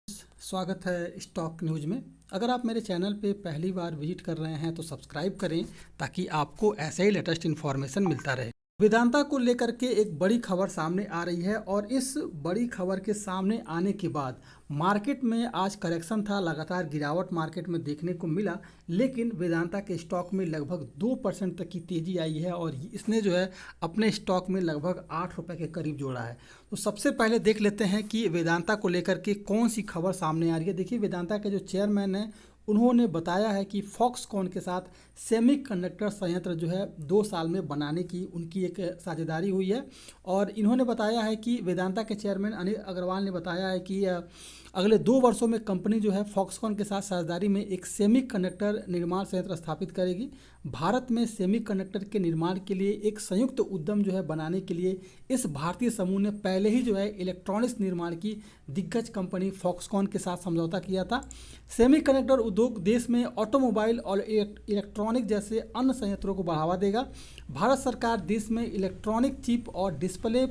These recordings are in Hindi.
स्वागत है स्टॉक न्यूज़ में। अगर आप मेरे चैनल पे पहली बार विजिट कर रहे हैं तो सब्सक्राइब करें ताकि आपको ऐसे ही लेटेस्ट इन्फॉर्मेशन मिलता रहे। वेदांता को लेकर के एक बड़ी खबर सामने आ रही है और इस बड़ी खबर के सामने आने के बाद मार्केट में आज करेक्शन था, लगातार गिरावट मार्केट में देखने को मिला, लेकिन वेदांता के स्टॉक में लगभग 2% तक की तेज़ी आई है और इसने जो है अपने स्टॉक में लगभग 8 रुपये के करीब जोड़ा है। तो सबसे पहले देख लेते हैं कि वेदांता को लेकर के कौन सी खबर सामने आ रही है। देखिए, वेदांता के जो चेयरमैन हैं उन्होंने बताया है कि फॉक्सकॉन के साथ सेमीकंडक्टर संयंत्र जो है 2 साल में बनाने की उनकी एक साझेदारी हुई है। और इन्होंने बताया है कि वेदांता के चेयरमैन अनिल अग्रवाल ने बताया है कि अगले 2 वर्षों में कंपनी जो है फॉक्सकॉन के साथ साझेदारी में एक सेमीकंडक्टर निर्माण संयंत्र स्थापित करेगी। भारत में सेमीकंडक्टर के निर्माण के लिए एक संयुक्त उद्यम जो है बनाने के लिए इस भारतीय समूह ने पहले ही जो है इलेक्ट्रॉनिक्स निर्माण की दिग्गज कंपनी फॉक्सकॉन के साथ समझौता किया था। सेमीकंडक्टर उद्योग देश में ऑटोमोबाइल और इलेक्ट्रॉनिक जैसे अन्य संयंत्रों को बढ़ावा देगा। भारत सरकार देश में इलेक्ट्रॉनिक चिप और डिस्प्ले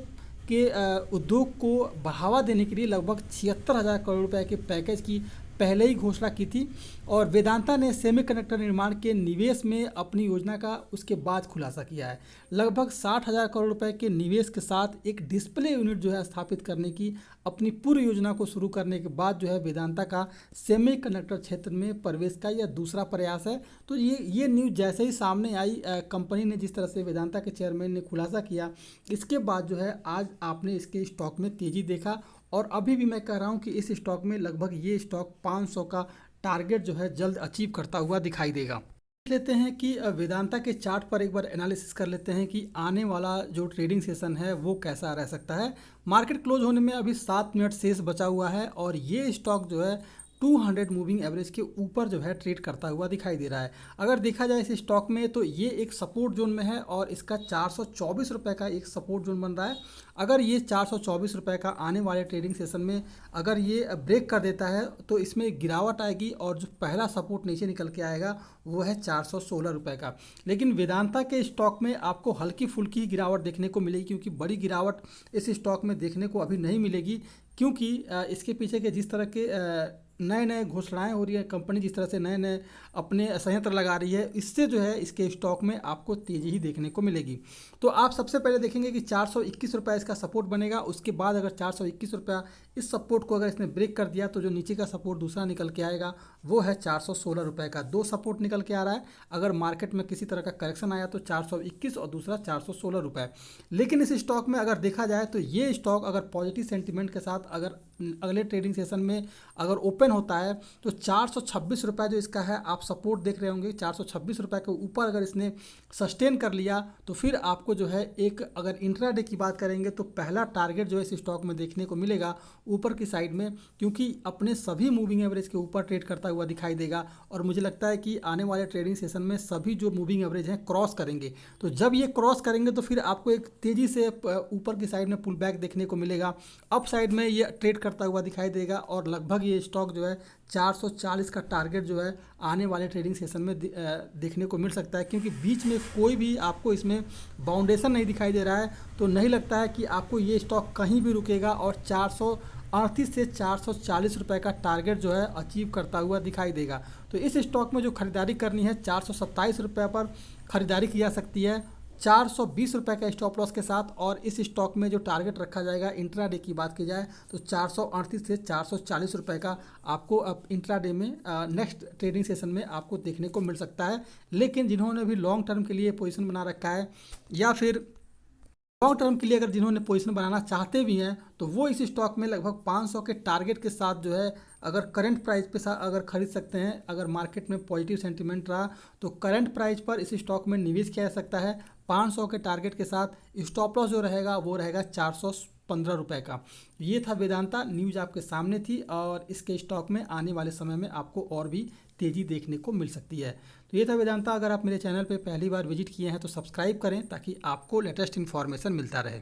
के उद्योग को बढ़ावा देने के लिए लगभग 76,000 करोड़ रुपए के पैकेज की पहले ही घोषणा की थी। और वेदांता ने सेमीकंडक्टर निर्माण के निवेश में अपनी योजना का उसके बाद खुलासा किया है। लगभग 60,000 करोड़ रुपए के निवेश के साथ एक डिस्प्ले यूनिट जो है स्थापित करने की अपनी पूरी योजना को शुरू करने के बाद जो है वेदांता का सेमीकंडक्टर क्षेत्र में प्रवेश का यह दूसरा प्रयास है। तो ये न्यूज़ जैसे ही सामने आई, कंपनी ने जिस तरह से वेदांता के चेयरमैन ने खुलासा किया, इसके बाद जो है आज आपने इसके स्टॉक में तेज़ी देखा। और अभी भी मैं कह रहा हूँ कि इस स्टॉक में लगभग ये स्टॉक 500 का टारगेट जो है जल्द अचीव करता हुआ दिखाई देगा। देख लेते हैं कि वेदांता के चार्ट पर एक बार एनालिसिस कर लेते हैं कि आने वाला जो ट्रेडिंग सेशन है वो कैसा रह सकता है। मार्केट क्लोज होने में अभी 7 मिनट शेष बचा हुआ है और ये स्टॉक जो है 200 मूविंग एवरेज के ऊपर जो है ट्रेड करता हुआ दिखाई दे रहा है। अगर देखा जाए इस स्टॉक में तो ये एक सपोर्ट जोन में है और इसका 424 रुपये का एक सपोर्ट जोन बन रहा है। अगर ये 424 रुपये का आने वाले ट्रेडिंग सेशन में अगर ये ब्रेक कर देता है तो इसमें गिरावट आएगी और जो पहला सपोर्ट नीचे निकल के आएगा वो है 416 रुपये का। लेकिन वेदांता के स्टॉक में आपको हल्की फुल्की गिरावट देखने को मिलेगी, क्योंकि बड़ी गिरावट इस स्टॉक में देखने को अभी नहीं मिलेगी, क्योंकि इसके पीछे के जिस तरह के नए नए घोषणाएं हो रही है, कंपनी जिस तरह से नए नए अपने संयंत्र लगा रही है, इससे जो है इसके स्टॉक में आपको तेज़ी ही देखने को मिलेगी। तो आप सबसे पहले देखेंगे कि 421 रुपये इसका सपोर्ट बनेगा। उसके बाद अगर 421 रुपया इस सपोर्ट को अगर इसने ब्रेक कर दिया तो जो नीचे का सपोर्ट दूसरा निकल के आएगा वो है 416 रुपये का। 2 सपोर्ट निकल के आ रहा है। अगर मार्केट में किसी तरह का करेक्शन आया तो 421 और दूसरा 416 रुपये। लेकिन इस स्टॉक में अगर देखा जाए तो ये स्टॉक अगर पॉजिटिव सेंटीमेंट के साथ अगर अगले ट्रेडिंग सेशन में अगर ओपन होता है तो 426 रुपये जो इसका है आप सपोर्ट देख रहे होंगे, 426 रुपये के ऊपर अगर इसने सस्टेन कर लिया तो फिर आपको जो है एक अगर इंट्राडे की बात करेंगे तो पहला टारगेट जो है इस स्टॉक में देखने को मिलेगा ऊपर की साइड में, क्योंकि अपने सभी मूविंग एवरेज के ऊपर ट्रेड करता हुआ दिखाई देगा। और मुझे लगता है कि आने वाले ट्रेडिंग सेशन में सभी जो मूविंग एवरेज हैं क्रॉस करेंगे। तो जब ये क्रॉस करेंगे तो फिर आपको एक तेज़ी से ऊपर की साइड में पुल बैक देखने को मिलेगा, अप साइड में ये ट्रेड करता हुआ दिखाई देगा और लगभग ये स्टॉक जो है 440 का टारगेट जो है आने वाले ट्रेडिंग सेशन में देखने को मिल सकता है। क्योंकि बीच में कोई भी आपको इसमें बाउंडेशन नहीं दिखाई दे रहा है, तो नहीं लगता है कि आपको ये स्टॉक कहीं भी रुकेगा और 438 से 440 रुपये का टारगेट जो है अचीव करता हुआ दिखाई देगा। तो इस स्टॉक में जो खरीदारी करनी है 427 रुपये पर खरीदारी की जा सकती है 420 रुपये का स्टॉप लॉस के साथ। और इस स्टॉक में जो टारगेट रखा जाएगा इंट्राडे की बात की जाए तो 438 से 440 रुपये का आपको अब इंट्राडे में नेक्स्ट ट्रेडिंग सेशन में आपको देखने को मिल सकता है। लेकिन जिन्होंने भी लॉन्ग टर्म के लिए पोजीशन बना रखा है या फिर लॉन्ग टर्म के लिए अगर जिन्होंने पोजीशन बनाना चाहते भी हैं तो वो इस स्टॉक में लगभग 500 के टारगेट के साथ जो है अगर करंट प्राइस पे अगर खरीद सकते हैं। अगर मार्केट में पॉजिटिव सेंटीमेंट रहा तो करंट प्राइस पर इस स्टॉक में निवेश किया जा सकता है 500 के टारगेट के साथ। स्टॉप लॉस जो रहेगा वो रहेगा 415 रुपये का। ये था वेदांता न्यूज़ आपके सामने थी और इसके स्टॉक में आने वाले समय में आपको और भी तेज़ी देखने को मिल सकती है। तो ये था वेदांता। अगर आप मेरे चैनल पे पहली बार विजिट किए हैं तो सब्सक्राइब करें ताकि आपको लेटेस्ट इन्फॉर्मेशन मिलता रहे।